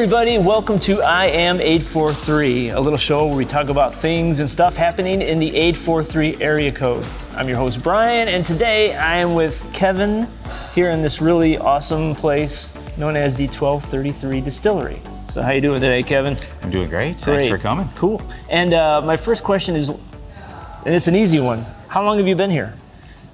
everybody, welcome to IAM843, a little show where we talk about things and stuff happening in the 843 area code. I'm your host Brian, and today I am with Kevin here in this really awesome place known as the 1233 Distillery. So how you doing today, Kevin? I'm doing great. Thanks for coming. Cool. And my first question is, and it's an easy one, how long have you been here?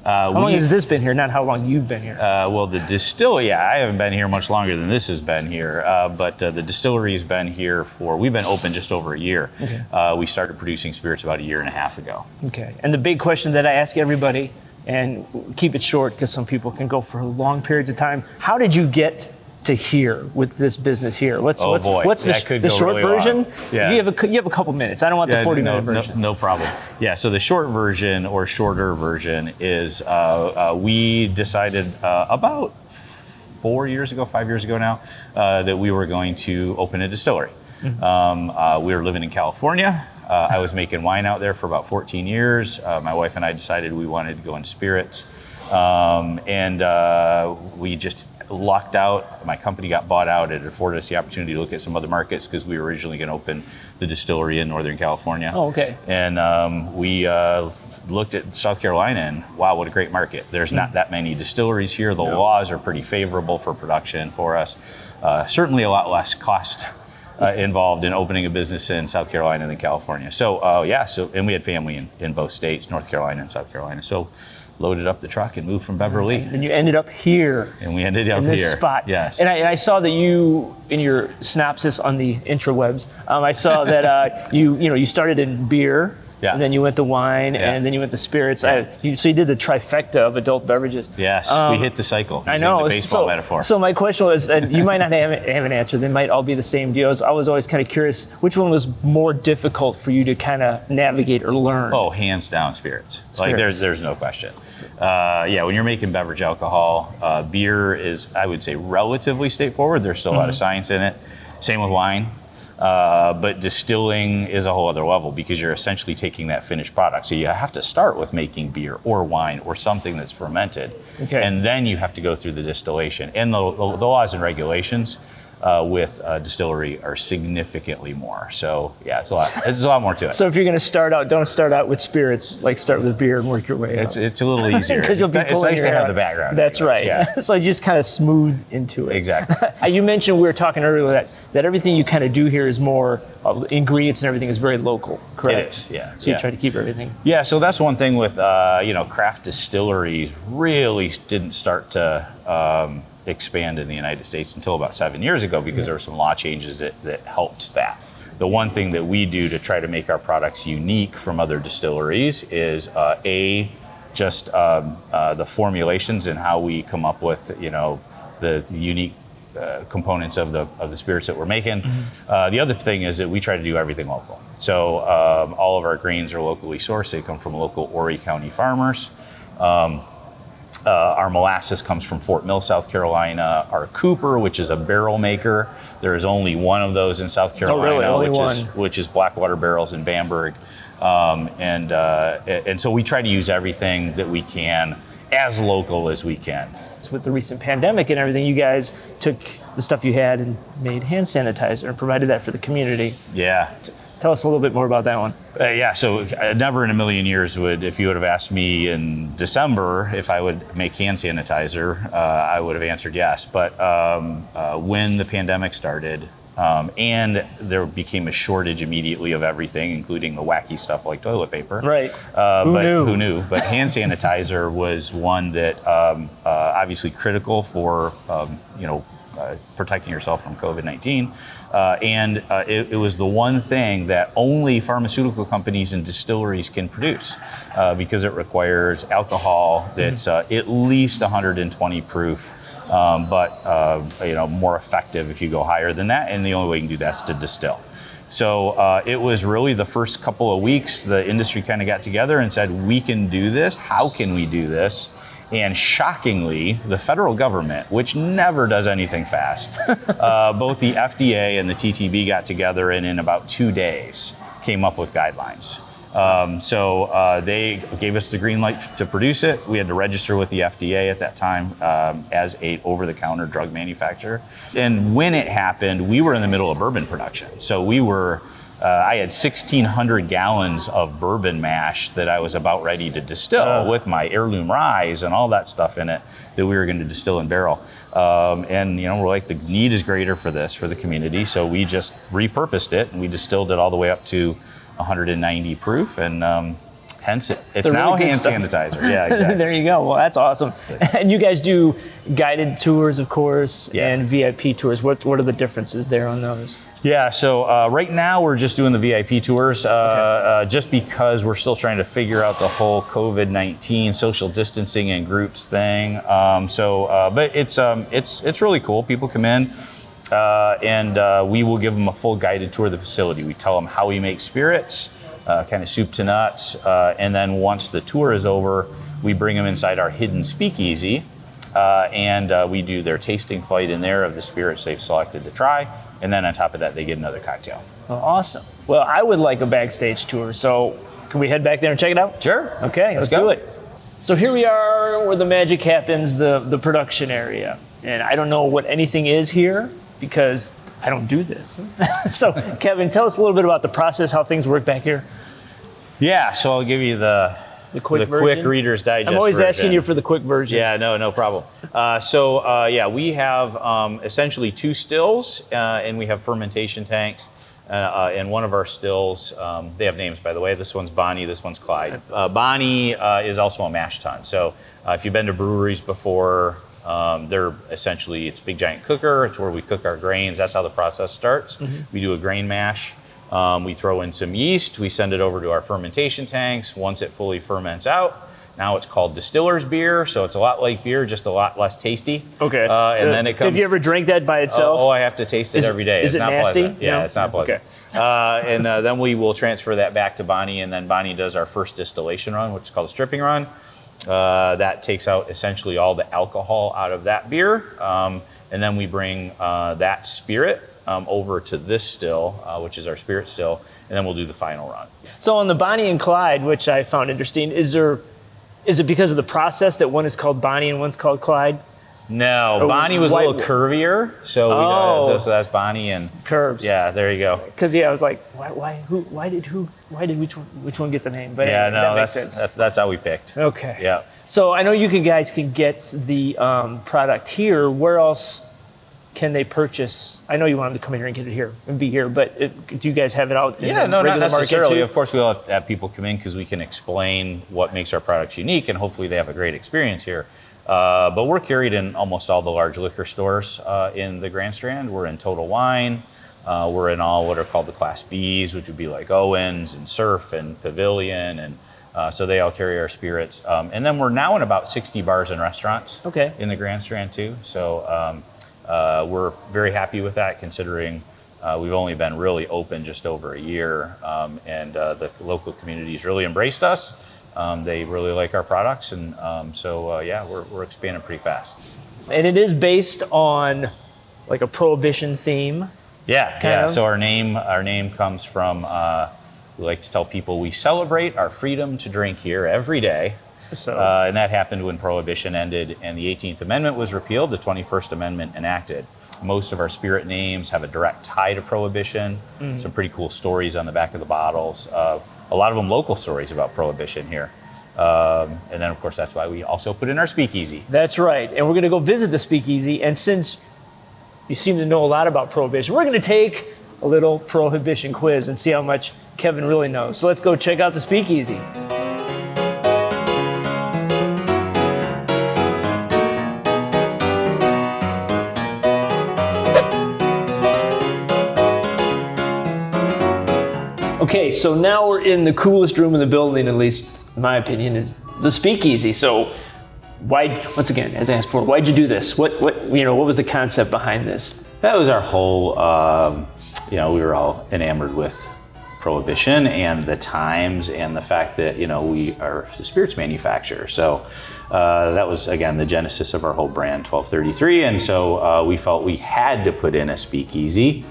How long has this been here, not how long you've been here? Well, the distillery, I haven't been here much longer than this has been here, but the distillery has been here we've been open just over a year. Okay. We started producing spirits about a year and a half ago. Okay, and the big question that I ask everybody, and keep it short because some people can go for long periods of time, how did you get to here with this business here? What's the short really version? Yeah. You have a couple minutes. I don't want the 40-minute version. No problem. Yeah, so the short version or shorter version is we decided about 5 years ago now, that we were going to open a distillery. Mm-hmm. We were living in California. I was making wine out there for about 14 years. My wife and I decided we wanted to go into spirits. We just lucked out. My company got bought out. It afforded us the opportunity to look at some other markets because we were originally going to open the distillery in Northern California. Oh, okay. And we looked at South Carolina, and wow, what a great market. There's not that many distilleries here. The laws are pretty favorable for production for us. Certainly a lot less cost involved in opening a business in South Carolina than California. So and we had family in both states, North Carolina and South Carolina. So loaded up the truck and moved from Beverly. And you ended up here. And we ended up in this here. Spot. Yes. And I saw that you, in your synopsis on the intrawebs, I saw that you started in beer. Yeah. And then you went to wine, and then you went to spirits. Yeah. So you did the trifecta of adult beverages. Yes, we hit the cycle. I know. The baseball metaphor. So my question was, and you might not have an answer. They might all be the same deals. I was always kind of curious, which one was more difficult for you to kind of navigate or learn? Oh, hands down, spirits. Like there's no question. When you're making beverage alcohol, beer is, I would say, relatively straightforward. There's still a lot of science in it. Same with wine. But distilling is a whole other level because you're essentially taking that finished product. So you have to start with making beer or wine or something that's fermented. Okay. And then you have to go through the distillation. And the laws and regulations with distillery are significantly more. So yeah, it's a lot more to it. So if you're going to start out, don't start out with spirits. Like start with beer and work your way up. It's a little easier. Because it's nice to have the background. That's right. Yeah. So you just kind of smooth into it. Exactly. You mentioned, we were talking earlier, that everything you kind of do here is more ingredients and everything is very local, correct? It is, yeah. So you try to keep everything. Yeah, so that's one thing with craft distilleries really didn't start to expand in the United States until about 7 years ago because there were some law changes that helped that. The one thing that we do to try to make our products unique from other distilleries is the formulations and how we come up with the unique components of the spirits that we're making. The other thing is that we try to do everything local. So all of our grains are locally sourced. They come from local Horry County farmers. Our molasses comes from Fort Mill, South Carolina. Our Cooper, which is a barrel maker, there is only one of those in South Carolina, which is Blackwater Barrels in Bamberg. And so we try to use everything that we can as local as we can. With the recent pandemic and everything, you guys took the stuff you had and made hand sanitizer and provided that for the community. Yeah. Tell us a little bit more about that one. So never in a million years if you would have asked me in December if I would make hand sanitizer, I would have answered yes. But when the pandemic started, and there became a shortage immediately of everything, including the wacky stuff like toilet paper. Right. Who knew? But hand sanitizer was one that obviously critical for protecting yourself from COVID-19. And it was the one thing that only pharmaceutical companies and distilleries can produce because it requires alcohol that's at least 120 proof. But more effective if you go higher than that, and the only way you can do that is to distill. So it was really the first couple of weeks the industry kind of got together and said, we can do this. How can we do this? And shockingly, the federal government, which never does anything fast, both the FDA and the TTB got together and in about 2 days came up with guidelines. They gave us the green light to produce it. We had to register with the FDA at that time as a over-the-counter drug manufacturer. And when it happened, we were in the middle of bourbon production. So we were, I had 1,600 gallons of bourbon mash that I was about ready to distill with my heirloom rye and all that stuff in it that we were going to distill in barrel. We're like, the need is greater for this, for the community. So we just repurposed it and we distilled it all the way up to 190 proof, and hence it's now really hand stuff. Sanitizer. Yeah, exactly. There you go. Well, that's awesome. And you guys do guided tours, of course, and VIP tours. What are the differences there on those? Yeah, so right now we're just doing the VIP tours, just because we're still trying to figure out the whole COVID-19 social distancing and groups thing. But it's really cool. People come in. We will give them a full guided tour of the facility. We tell them how we make spirits, kind of soup to nuts, and then once the tour is over, we bring them inside our hidden speakeasy, and we do their tasting flight in there of the spirits they've selected to try, and then on top of that, they get another cocktail. Oh, awesome. Well, I would like a backstage tour, so can we head back there and check it out? Sure. Okay, let's do it. So here we are where the magic happens, the production area. And I don't know what anything is here, because I don't do this. So Kevin, tell us a little bit about the process, how things work back here. Yeah, so I'll give you the quick Reader's Digest I'm always version. asking you for the quick version. Yeah, no problem. We have essentially 2 stills, and we have fermentation tanks. And one of our stills, they have names, by the way. This one's Bonnie, this one's Clyde. Bonnie is also a mash tun. So if you've been to breweries before, they're essentially, it's a big giant cooker. It's where we cook our grains. That's how the process starts. Mm-hmm. We do a grain mash. We throw in some yeast. We send it over to our fermentation tanks. Once it fully ferments out, now it's called distiller's beer. So it's a lot like beer, just a lot less tasty. Okay. And then it comes. Have you ever drank that by itself? Oh, I have to taste it every day. Is it's it not nasty? Pleasant. Yeah, no? It's not pleasant. Okay. Then we will transfer that back to Bonnie, and then Bonnie does our first distillation run, which is called a stripping run. That takes out essentially all the alcohol out of that beer. And then we bring that spirit over to this still, which is our spirit still, and then we'll do the final run. So on the Bonnie and Clyde, which I found interesting, is it because of the process that one is called Bonnie and one's called Clyde? No, Bonnie was a little curvier, so that's Bonnie and curves. Yeah, there you go. Because I was like, why did which one get the name? But yeah, that makes sense. That's how we picked. Okay. Yeah. So I know you guys can get the product here. Where else can they purchase? I know you want them to come in here and get it here and be here, but do you guys have it out in the not regular necessarily. market too? Of course, we'll have people come in because we can explain what makes our products unique, and hopefully they have a great experience here. But we're carried in almost all the large liquor stores in the Grand Strand. We're in Total Wine. We're in all what are called the Class Bs, which would be like Owens and Surf and Pavilion, and so they all carry our spirits. And then we're now in about 60 bars and restaurants in the Grand Strand too. So we're very happy with that, considering we've only been really open just over a year, and the local community's really embraced us. They really like our products, and we're expanding pretty fast. And it is based on like a prohibition theme. Yeah. So our name comes from. We like to tell people we celebrate our freedom to drink here every day. So, and that happened when Prohibition ended and the 18th Amendment was repealed, the 21st Amendment enacted. Most of our spirit names have a direct tie to Prohibition. Mm-hmm. Some pretty cool stories on the back of the bottles. A lot of them local stories about Prohibition here. And then, of course, that's why we also put in our Speakeasy. That's right. And we're going to go visit the Speakeasy. And since you seem to know a lot about Prohibition, we're going to take a little Prohibition quiz and see how much Kevin really knows. So let's go check out the Speakeasy. Okay, so now we're in the coolest room in the building, at least in my opinion, is the Speakeasy. So why, once again, as I asked before, why'd you do this? What was the concept behind this? That was our whole, we were all enamored with Prohibition and the times and the fact that, we are a spirits manufacturer. So that was, again, the genesis of our whole brand, 1233. And so we felt we had to put in a Speakeasy.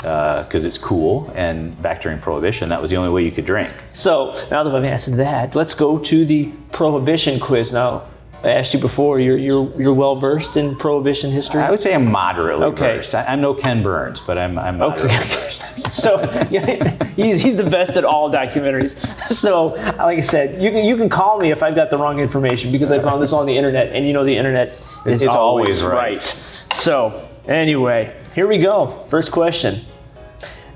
because it's cool. And back during Prohibition, that was the only way you could drink. So now that I've asked that, let's go to the Prohibition quiz. Now, I asked you before, you're well versed in Prohibition history? I would say I'm moderately versed. I'm no Ken Burns, but I'm moderately versed. So yeah, he's the best at all documentaries. So like I said, you can call me if I've got the wrong information, because I found this on the internet, and you know the internet is it's always right. So anyway, here we go. First question.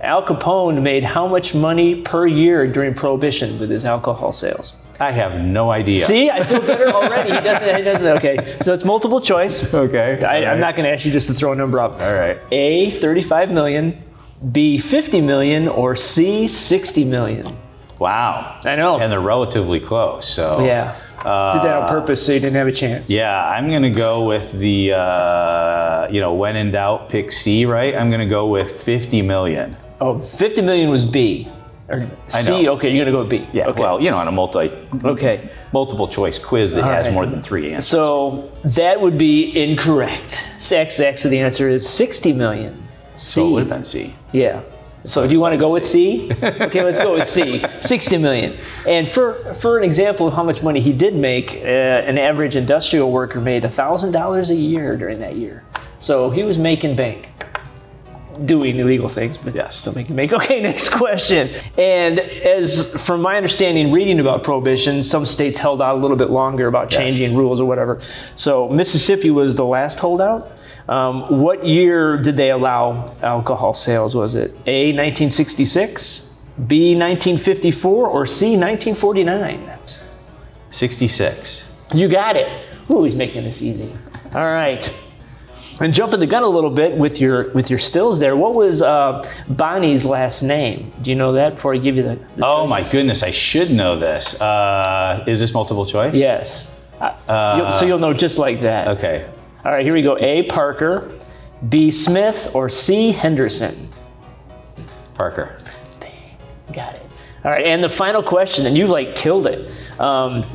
Al Capone made how much money per year during Prohibition with his alcohol sales? I have no idea. See, I feel better already. He doesn't. Okay, so it's multiple choice. Okay. I'm not going to ask you just to throw a number out. All right. A, 35 million, B, 50 million, or C, 60 million. Wow. I know. And they're relatively close. So yeah. Did that on purpose so you didn't have a chance. Yeah, I'm going to go with the, when in doubt, pick C, right? I'm going to go with 50 million. Oh, 50 million was B. Or C, I know. Okay, you're going to go with B. Yeah, okay. well, on a multiple choice quiz that has more than 3 answers. So that would be incorrect. Actually, the answer is 60 million. C. So it would have been C. Yeah. So do you want to go with C? Okay, let's go with C. 60 million. And for an example of how much money he did make, an average industrial worker made $1,000 a year during that year. So he was making bank. Doing illegal things, but still making bank. Okay, next question. And as from my understanding, reading about Prohibition, some states held out a little bit longer about changing rules or whatever. So Mississippi was the last holdout. What year did they allow alcohol sales? Was it A, 1966, B, 1954, or C, 1949? 66. You got it. Ooh, he's making this easy. All right. And jumping the gun a little bit with your stills there, what was Bonnie's last name? Do you know that before I give you the Oh my goodness, I should know this. Is this multiple choice? Yes. So you'll know just like that. Okay. All right, here we go. A, Parker, B, Smith, or C, Henderson? Parker. Got it. All right, and the final question, and you killed it.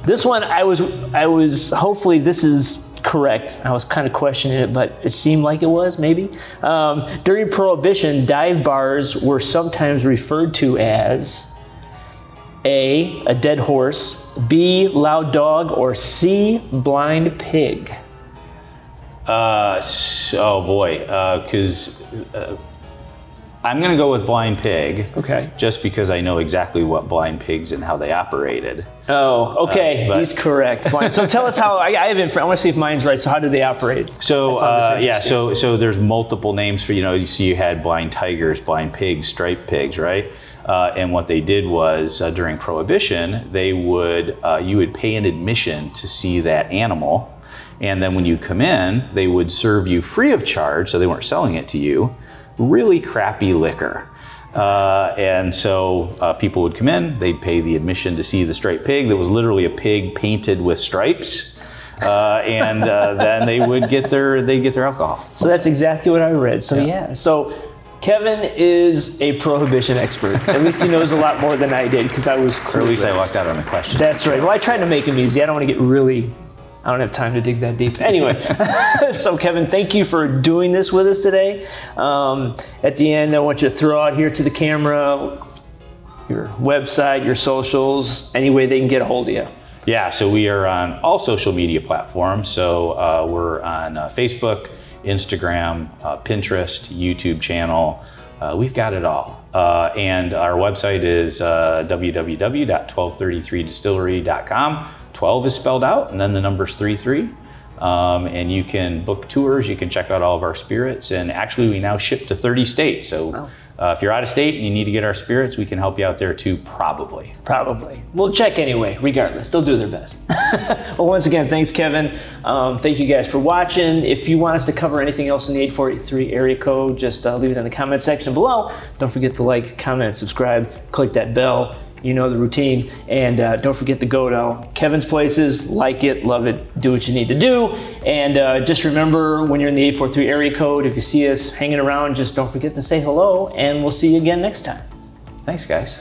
This one, I was hopefully this is correct. I was kind of questioning it, but it seemed like it was, maybe. During Prohibition, dive bars were sometimes referred to as A, dead horse, B, loud dog, or C, blind pig. Oh boy, because I'm going to go with blind pig. Okay. Just because I know exactly what blind pigs and how they operated. Oh, okay. He's correct. So tell us how. I want to see if mine's right. So how did they operate? So So there's multiple names for you see you had blind tigers, blind pigs, striped pigs, right? And what they did was during Prohibition, you would pay an admission to see that animal, and then when you come in, they would serve you free of charge, so they weren't selling it to you, really crappy liquor. And so people would come in, they'd pay the admission to see the striped pig that was literally a pig painted with stripes, and then they'd get their alcohol. So that's exactly what I read. So yeah. So Kevin is a Prohibition expert. At least he knows a lot more than I did, because I was clueless. Or at least I lucked out on the question. That's right. Well, I tried to make him easy. I don't want to get I don't have time to dig that deep. Anyway, so Kevin, thank you for doing this with us today. At the end, I want you to throw out here to the camera your website, your socials, any way they can get a hold of you. Yeah, so we are on all social media platforms. So we're on Facebook, Instagram, Pinterest, YouTube channel. We've got it all. And our website is www.1233distillery.com. 12 is spelled out, and then the number's 33. And you can book tours, you can check out all of our spirits, and actually we now ship to 30 states. So if you're out of state and you need to get our spirits, we can help you out there too, probably. We'll check anyway, regardless. They'll do their best. Well, once again, thanks, Kevin. Thank you guys for watching. If you want us to cover anything else in the 843 area code, just leave it in the comment section below. Don't forget to like, comment, subscribe, click that bell. You know the routine. And don't forget to go to Kevin's places, like it, love it, do what you need to do. And just remember, when you're in the 843 area code, if you see us hanging around, just don't forget to say hello, and we'll see you again next time. Thanks, guys.